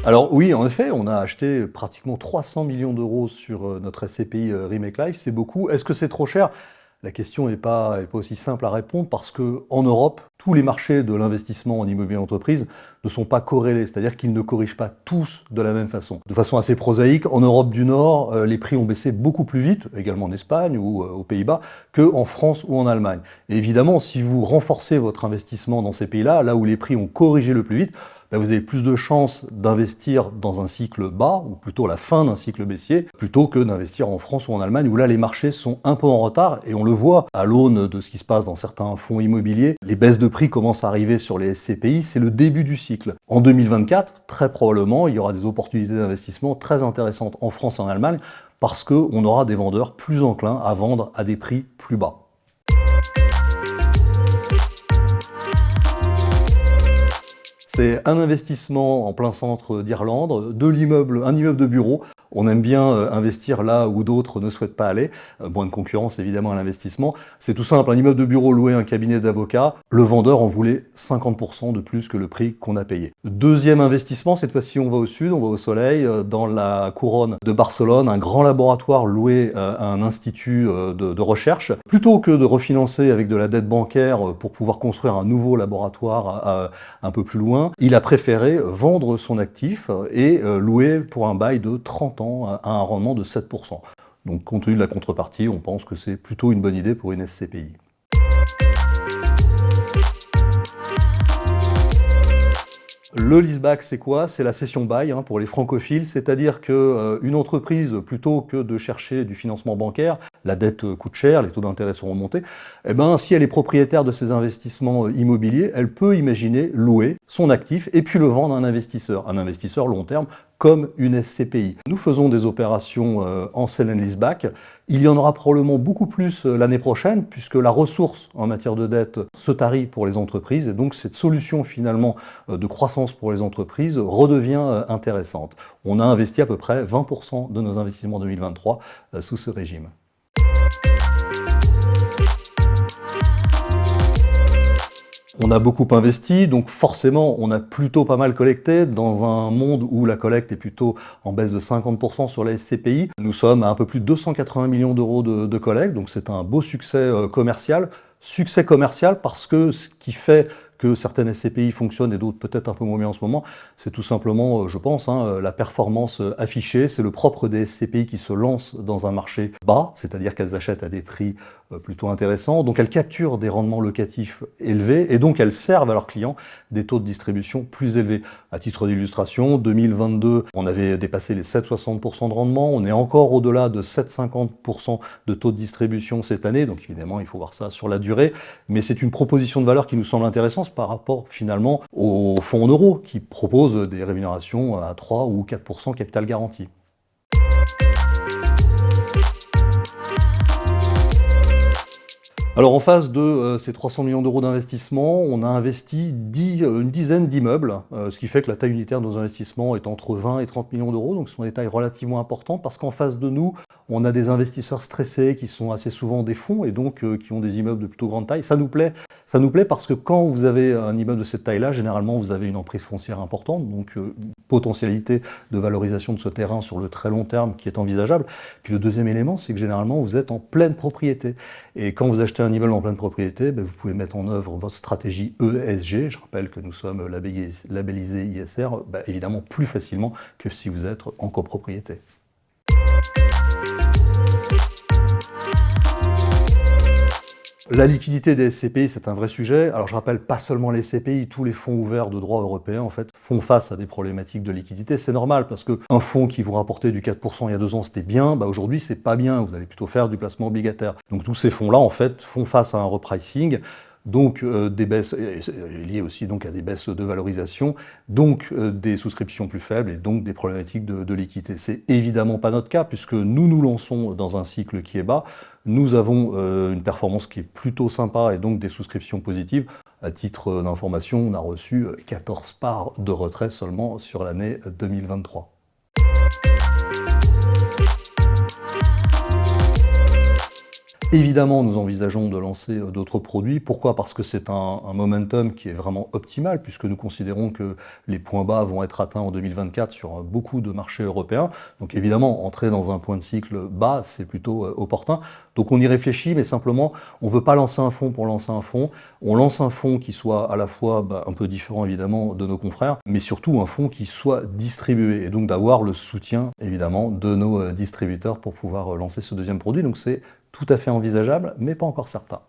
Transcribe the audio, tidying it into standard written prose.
Alors oui, en effet, on a acheté pratiquement 300 millions d'euros sur notre SCPI Remake Life, c'est beaucoup. Est-ce que c'est trop cher? La question n'est pas aussi simple à répondre parce qu'en Europe, tous les marchés de l'investissement en immobilier d'entreprise ne sont pas corrélés, c'est-à-dire qu'ils ne corrigent pas tous de la même façon. De façon assez prosaïque, en Europe du Nord, les prix ont baissé beaucoup plus vite, également en Espagne ou aux Pays-Bas, qu'en France ou en Allemagne. Et évidemment, si vous renforcez votre investissement dans ces pays-là, là où les prix ont corrigé le plus vite, vous avez plus de chances d'investir dans un cycle bas, ou plutôt la fin d'un cycle baissier, plutôt que d'investir en France ou en Allemagne, où là les marchés sont un peu en retard, et on le voit à l'aune de ce qui se passe dans certains fonds immobiliers. Les baisses de prix commencent à arriver sur les SCPI, c'est le début du cycle. En 2024, très probablement, il y aura des opportunités d'investissement très intéressantes en France et en Allemagne, parce qu'on aura des vendeurs plus enclins à vendre à des prix plus bas. C'est un investissement en plein centre d'Irlande, un immeuble de bureau. On aime bien investir là où d'autres ne souhaitent pas aller. Moins de concurrence évidemment à l'investissement. C'est tout simple, un immeuble de bureau loué à un cabinet d'avocats. Le vendeur en voulait 50% de plus que le prix qu'on a payé. Deuxième investissement, cette fois-ci on va au sud, on va au soleil, dans la couronne de Barcelone, un grand laboratoire loué à un institut de recherche. Plutôt que de refinancer avec de la dette bancaire pour pouvoir construire un nouveau laboratoire un peu plus loin, il a préféré vendre son actif et louer pour un bail de 30 ans à un rendement de 7%. Donc compte tenu de la contrepartie, on pense que c'est plutôt une bonne idée pour une SCPI. Le leaseback, c'est quoi? C'est la cession bail pour les francophiles, c'est-à-dire qu'une entreprise, plutôt que de chercher du financement bancaire, la dette coûte cher, les taux d'intérêt sont remontés, si elle est propriétaire de ses investissements immobiliers, elle peut imaginer louer son actif et puis le vendre à un investisseur long terme, comme une SCPI. Nous faisons des opérations en sell and leaseback. Il y en aura probablement beaucoup plus l'année prochaine, puisque la ressource en matière de dette se tarit pour les entreprises, et donc cette solution finalement de croissance pour les entreprises redevient intéressante. On a investi à peu près 20% de nos investissements en 2023 sous ce régime. On a beaucoup investi, donc forcément on a plutôt pas mal collecté dans un monde où la collecte est plutôt en baisse de 50% sur la SCPI. Nous sommes à un peu plus de 280 millions d'euros de collecte, donc c'est un beau succès commercial. Succès commercial parce que ce qui fait que certaines SCPI fonctionnent et d'autres peut-être un peu moins bien en ce moment, c'est tout simplement, je pense, la performance affichée. C'est le propre des SCPI qui se lancent dans un marché bas, c'est-à-dire qu'elles achètent à des prix plutôt intéressants, donc elles capturent des rendements locatifs élevés et donc elles servent à leurs clients des taux de distribution plus élevés. À titre d'illustration, 2022, on avait dépassé les 7,60% de rendement, on est encore au-delà de 7,50% de taux de distribution cette année, donc évidemment il faut voir ça sur la durée, mais c'est une proposition de valeur qui nous semble intéressante par rapport finalement aux fonds en euros qui proposent des rémunérations à 3 ou 4% capital garanti. Alors en face de ces 300 millions d'euros d'investissement, on a investi une dizaine d'immeubles, ce qui fait que la taille unitaire de nos investissements est entre 20 et 30 millions d'euros, donc ce sont des tailles relativement importantes parce qu'en face de nous, on a des investisseurs stressés qui sont assez souvent des fonds et donc qui ont des immeubles de plutôt grande taille. Ça nous plaît parce que quand vous avez un immeuble de cette taille-là, généralement vous avez une emprise foncière importante, donc potentialité de valorisation de ce terrain sur le très long terme qui est envisageable. Puis le deuxième élément, c'est que généralement vous êtes en pleine propriété. Et quand vous achetez un immeuble en pleine propriété, vous pouvez mettre en œuvre votre stratégie ESG. Je rappelle que nous sommes labellisés ISR, évidemment plus facilement que si vous êtes en copropriété. La liquidité des SCPI, c'est un vrai sujet. Alors je rappelle, pas seulement les SCPI, tous les fonds ouverts de droit européen en fait font face à des problématiques de liquidité. C'est normal parce qu'un fonds qui vous rapportait du 4% il y a 2 ans, c'était bien. Aujourd'hui, c'est pas bien. Vous allez plutôt faire du placement obligataire. Donc tous ces fonds-là en fait font face à un repricing. Donc des baisses liées aussi donc à des baisses de valorisation, donc des souscriptions plus faibles et donc des problématiques de liquidité. C'est évidemment pas notre cas puisque nous nous lançons dans un cycle qui est bas. Nous avons une performance qui est plutôt sympa et donc des souscriptions positives. À titre d'information, on a reçu 14 parts de retrait seulement sur l'année 2023. Évidemment, nous envisageons de lancer d'autres produits. Pourquoi? Parce que c'est un momentum qui est vraiment optimal, puisque nous considérons que les points bas vont être atteints en 2024 sur beaucoup de marchés européens. Donc évidemment, entrer dans un point de cycle bas, c'est plutôt opportun. Donc on y réfléchit, mais simplement, on ne veut pas lancer un fonds pour lancer un fonds. On lance un fonds qui soit à la fois un peu différent évidemment de nos confrères, mais surtout un fonds qui soit distribué, et donc d'avoir le soutien évidemment de nos distributeurs pour pouvoir lancer ce deuxième produit. Donc c'est tout à fait envisageable, mais pas encore certain.